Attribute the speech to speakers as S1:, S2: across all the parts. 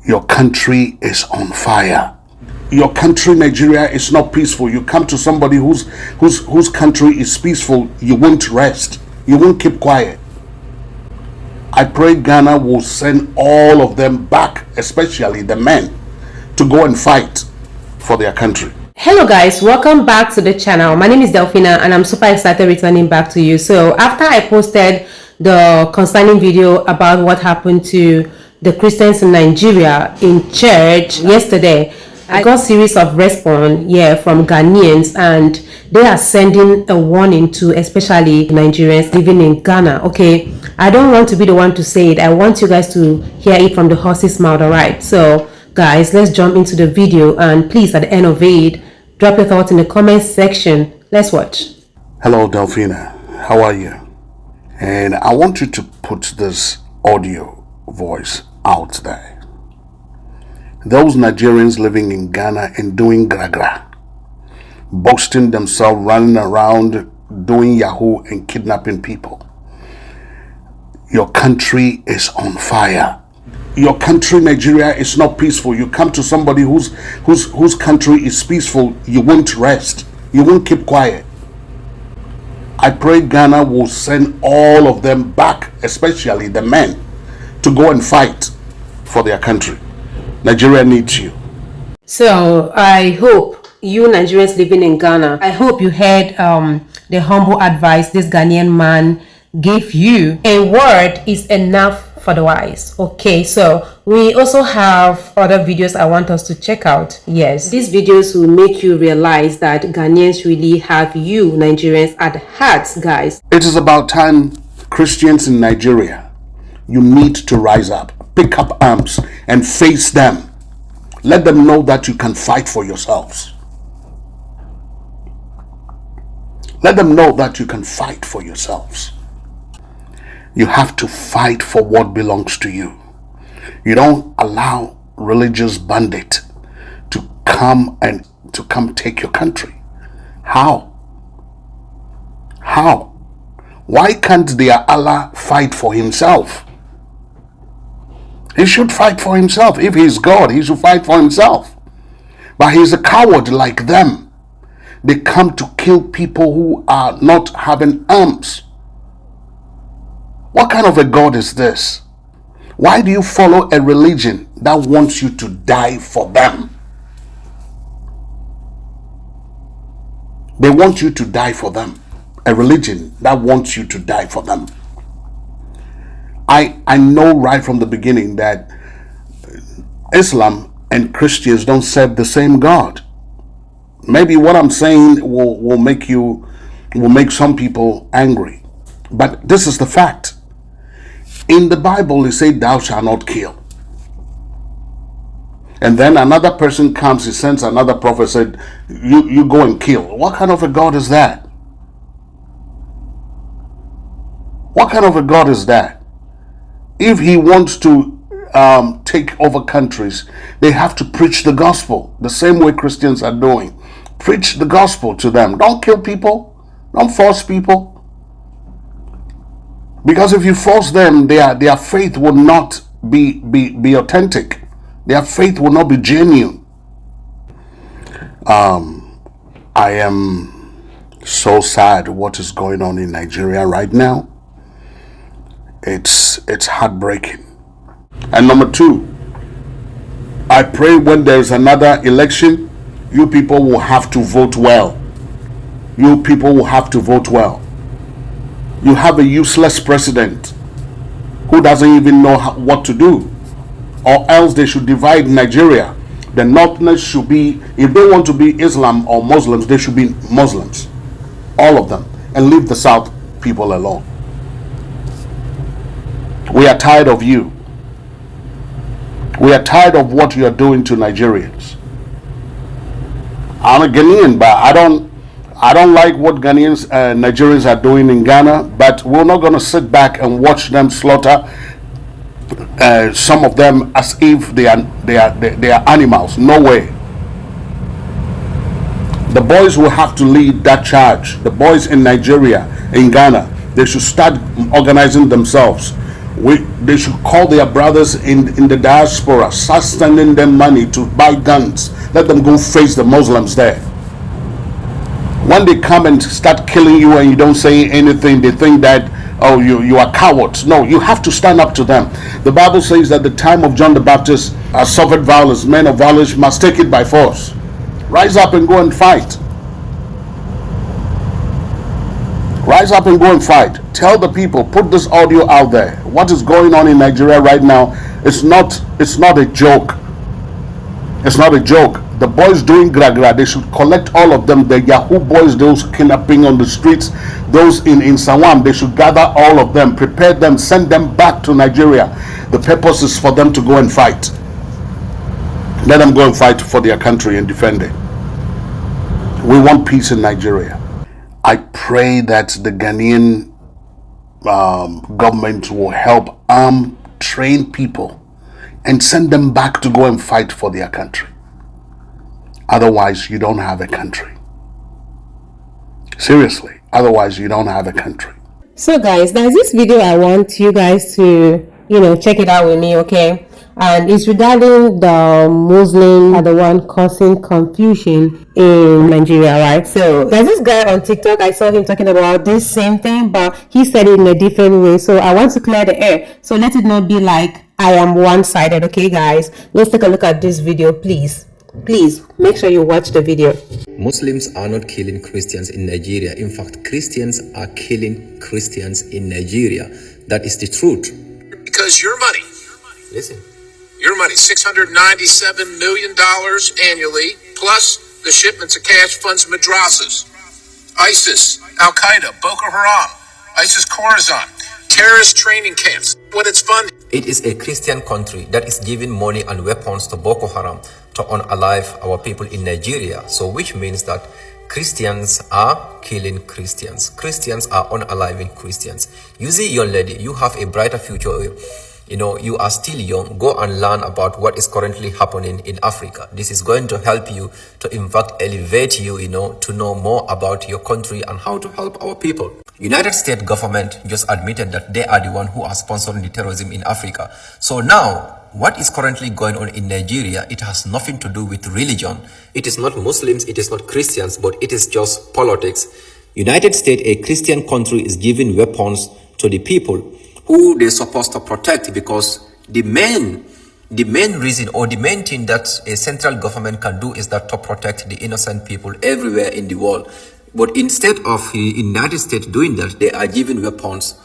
S1: Your country is on fire. Your country, Nigeria, is not peaceful. You come to somebody whose country is peaceful, you won't rest. You won't keep quiet. I pray Ghana will send all of them back, especially the men, to go and fight for their country.
S2: Hello guys, welcome back to the channel. My name is Delphina and I'm super excited returning back to you. So after I posted the concerning video about what happened to the Christians in Nigeria in church yesterday, I got a series of response from Ghanaians, and they are sending a warning to especially Nigerians living in Ghana. Okay, I don't want to be the one to say it. I want you guys to hear it from the horse's mouth. All right, so guys, let's jump into the video, and please at the end of it drop your thoughts in the comment section. Let's watch.
S1: Hello Delphina, how are you? And I want you to put this audio voice out there. Those Nigerians living in Ghana and doing gra, boasting themselves, running around doing yahoo and kidnapping people. Your country is on fire. Your country, Nigeria, is not peaceful. You come to somebody whose country is peaceful, you won't rest. You won't keep quiet. I pray Ghana will send all of them back, especially the men, to go and fight for their country. Nigeria needs you.
S2: So I hope you Nigerians living in Ghana, I hope you heard the humble advice this Ghanaian man gave you. A word is enough for the wise. Okay, so we also have other videos I want us to check out. Yes, these videos will make you realize that Ghanaians really have you Nigerians at heart, guys.
S1: It is about time Christians in Nigeria, you need to rise up, pick up arms and face them. Let them know that you can fight for yourselves. Let them know that you can fight for yourselves. You have to fight for what belongs to you. You don't allow religious bandit to come take your country. How? How? Why can't their Allah fight for himself? He should fight for himself. If he's God, he should fight for himself. But he's a coward like them. They come to kill people who are not having arms. What kind of a God is this? Why do you follow a religion that wants you to die for them? They want you to die for them. A religion that wants you to die for them. I know right from the beginning that Islam and Christians don't serve the same God. Maybe what I'm saying will make some people angry. But this is the fact. In the Bible, it says, "Thou shalt not kill." And then another person comes, he sends another prophet, said, you go and kill. What kind of a God is that? What kind of a God is that? If he wants to take over countries, they have to preach the gospel the same way Christians are doing. Preach the gospel to them. Don't kill people. Don't force people. Because if you force them, their faith will not be authentic. Their faith will not be genuine. I am so sad what is going on in Nigeria right now. It's heartbreaking. And number two, I pray when there's another election, you people will have to vote well. You people will have to vote well. You have a useless president who doesn't even know what to do, or else they should divide Nigeria. The Northerners should be, if they want to be Islam or Muslims, they should be Muslims, all of them, and leave the South people alone. We are tired of you. We are tired of what you are doing to Nigerians. I'm a Ghanaian, but I don't like what Nigerians are doing in Ghana, but we're not going to sit back and watch them slaughter some of them as if they are animals. No way. The boys will have to lead that charge. The boys in Nigeria, in Ghana, they should start organizing themselves. They should call their brothers in the diaspora, start sending them money to buy guns. Let them go face the Muslims there. When they come and start killing you and you don't say anything, they think that, oh, you are cowards. No, you have to stand up to them. The Bible says that the time of John the Baptist suffered violence. Men of violence must take it by force. Rise up and go and fight. Rise up and go and fight. Tell the people, put this audio out there. What is going on in Nigeria right now? It's not a joke. It's not a joke. The boys doing gragra, they should collect all of them. The Yahoo boys, those kidnapping on the streets, those in Sawam, they should gather all of them, prepare them, send them back to Nigeria. The purpose is for them to go and fight. Let them go and fight for their country and defend it. We want peace in Nigeria. I pray that the Ghanaian government will help arm, train people and send them back to go and fight for their country. Otherwise, you don't have a country. Seriously, otherwise you don't have a country.
S2: So guys, there's this video I want you guys to, check it out with me, okay? And it's regarding the Muslims are the one causing confusion in Nigeria, right? So there's this guy on TikTok, I saw him talking about this same thing, but he said it in a different way. So I want to clear the air. So let it not be like I am one-sided, okay guys? Let's take a look at this video, please. Please make sure you watch the video.
S3: Muslims are not killing Christians in Nigeria. In fact, Christians are killing Christians in Nigeria. That is the truth.
S4: Because your money,
S3: Listen.
S4: your money, $697 million annually, plus the shipments of cash funds madrasas, ISIS, Al-Qaeda, Boko Haram, ISIS Khorasan, terrorist training camps. What it's funding.
S3: It is a Christian country that is giving money and weapons to Boko Haram to unalive our people in Nigeria. So which means that Christians are killing Christians. Christians are unaliving Christians. You see, young lady, you have a brighter future. You are still young. Go and learn about what is currently happening in Africa. This is going to help you to, in fact, elevate you, to know more about your country and how to help our people. United States government just admitted that they are the one who are sponsoring the terrorism in Africa. So now, what is currently going on in Nigeria, it has nothing to do with religion. It is not Muslims, it is not Christians, but it is just politics. United States, a Christian country, is giving weapons to the people who they're supposed to protect, because the main reason or the main thing that a central government can do is that to protect the innocent people everywhere in the world. But instead of the United States doing that, they are giving weapons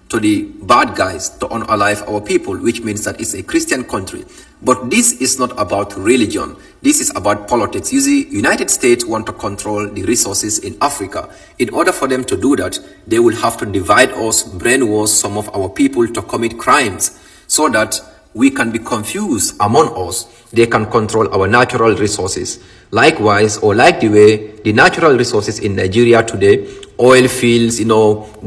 S3: to the bad guys to unalive our people, which means that it's a Christian country. But this is not about religion. This is about politics. You see, United States want to control the resources in Africa. In order for them to do that, they will have to divide us, brainwash some of our people to commit crimes so that we can be confused among us. They can control our natural resources. Likewise, or like the way the natural resources in Nigeria today, oil fields,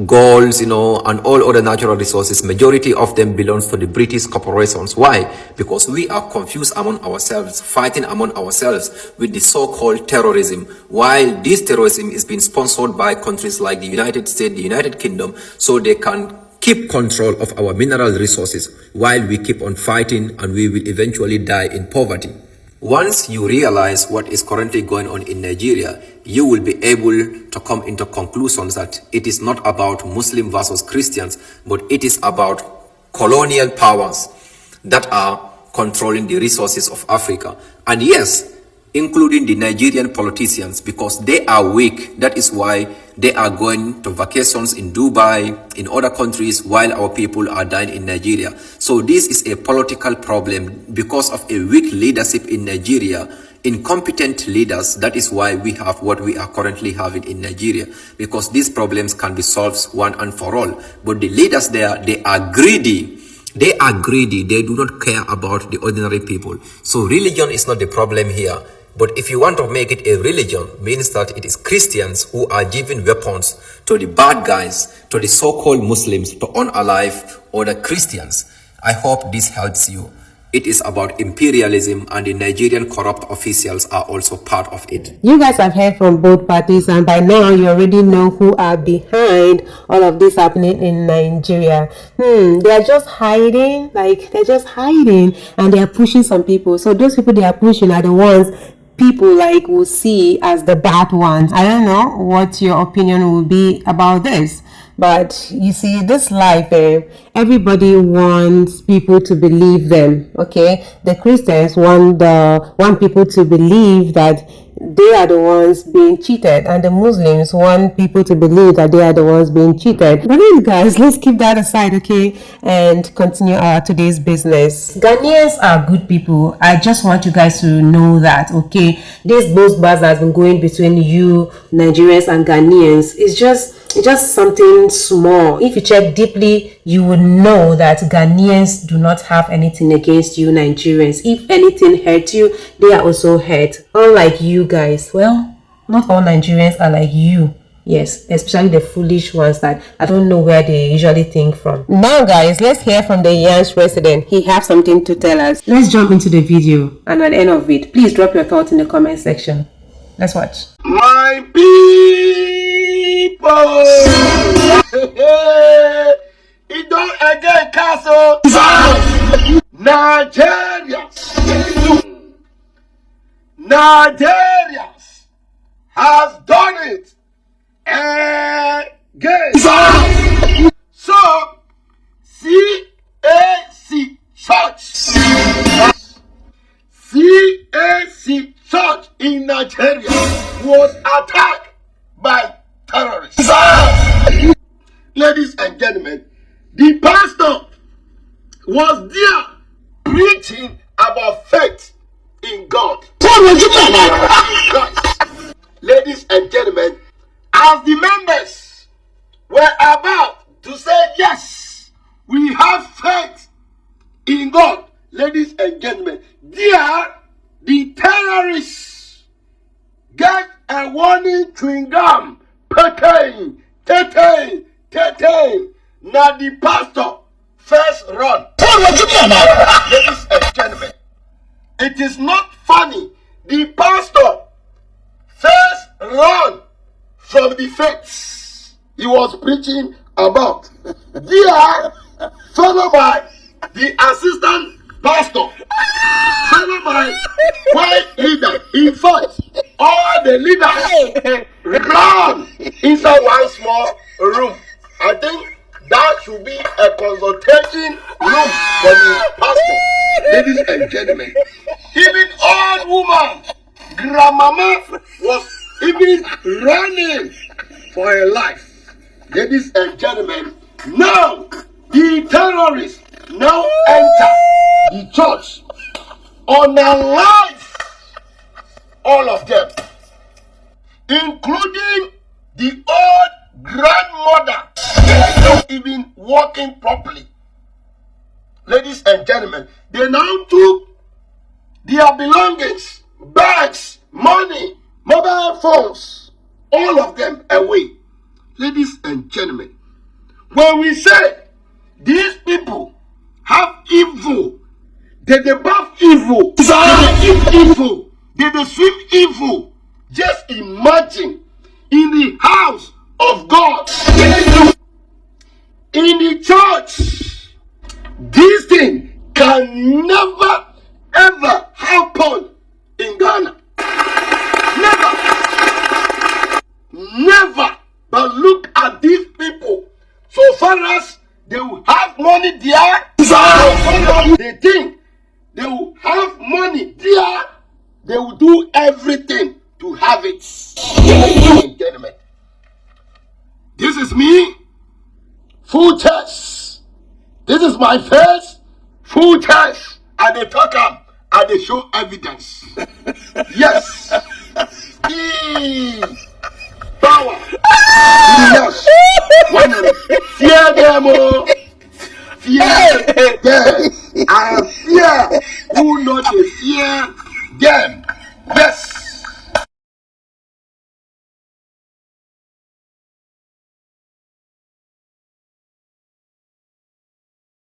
S3: golds, and all other natural resources, majority of them belongs to the British corporations. Why? Because we are confused among ourselves, fighting among ourselves with the so-called terrorism, while this terrorism is being sponsored by countries like the United States, the United Kingdom, so they can keep control of our mineral resources while we keep on fighting, and we will eventually die in poverty. Once you realize what is currently going on in Nigeria, you will be able to come into conclusions that it is not about Muslim versus Christians, but it is about colonial powers that are controlling the resources of Africa. And yes, including the Nigerian politicians, because they are weak. That is why they are going to vacations in Dubai, in other countries, while our people are dying in Nigeria. So this is a political problem because of a weak leadership in Nigeria, incompetent leaders. That is why we have what we are currently having in Nigeria, because these problems can be solved one and for all. But the leaders there, they are greedy. They are greedy. They do not care about the ordinary people. So religion is not the problem here. But if you want to make it a religion, means that it is Christians who are giving weapons to the bad guys, to the so-called Muslims, to unalive other Christians. I hope this helps you. It is about imperialism, and the Nigerian corrupt officials are also part of it.
S2: You guys have heard from both parties, and by now you already know who are behind all of this happening in Nigeria. They are just hiding, and they are pushing some people. So those people they are pushing are the ones people will see as the bad ones. I don't know what your opinion will be about this. But you see, this life, everybody wants people to believe them. Okay, the Christians want people to believe that they are the ones being cheated, and the Muslims want people to believe that they are the ones being cheated. But then, guys, let's keep that aside, okay, and continue our today's business. Ghanaians are good people. I just want you guys to know that, okay. This boast buzz has been going between you Nigerians and Ghanaians. It's just something small. If you check deeply, you will know that Ghanaians do not have anything against you Nigerians. If anything hurt you, they are also hurt. Unlike you guys. Well, not all Nigerians are like you. Yes, especially the foolish ones that I don't know where they usually think from. Now guys, let's hear from the Yan's president. He has something to tell us. Let's jump into the video, and at the end of it, please drop your thoughts in the comment section. Let's watch.
S5: My people, it don't again castle. Nigerians has done it again. So CAC Church in Nigeria was attacked by terrorists. Ladies and gentlemen, the pastor was there preaching about faith in God. In Christ. Ladies and gentlemen, as the members were about to say yes, we have faith in God. Ladies and gentlemen, there the terrorists gave a warning chewing gum. Tete. Now the pastor first run. Ladies and gentlemen, it is not funny. The pastor first run from the faith he was preaching about. There, followed by the assistant pastor, followed by white leader. In fact, all the leaders run inside one small room. I think that should be a consultation room for the pastor. Ladies and gentlemen, even old woman, grandmama was even running for her life. Ladies and gentlemen, now the terrorists now enter the church on their life, all of them, including the old grandmother, not even walking properly. Ladies and gentlemen, they now took their belongings, bags, money, mobile phones, all of them away. Ladies and gentlemen, when we say these people have evil, they buff evil, they eat evil, they swim evil. Just imagine in the house of God, in the church, this thing can never ever happen in Ghana. Never. But look at these people. So far as they will have money there, so far as they think they will have money there, they will do everything to have it. Ladies and gentlemen, this is me, full chest. This is my face, full chest. And they talk up and they show evidence. Yes. Power. Yes. Fear them all. Fear them. I fear who not to fear them. Yes.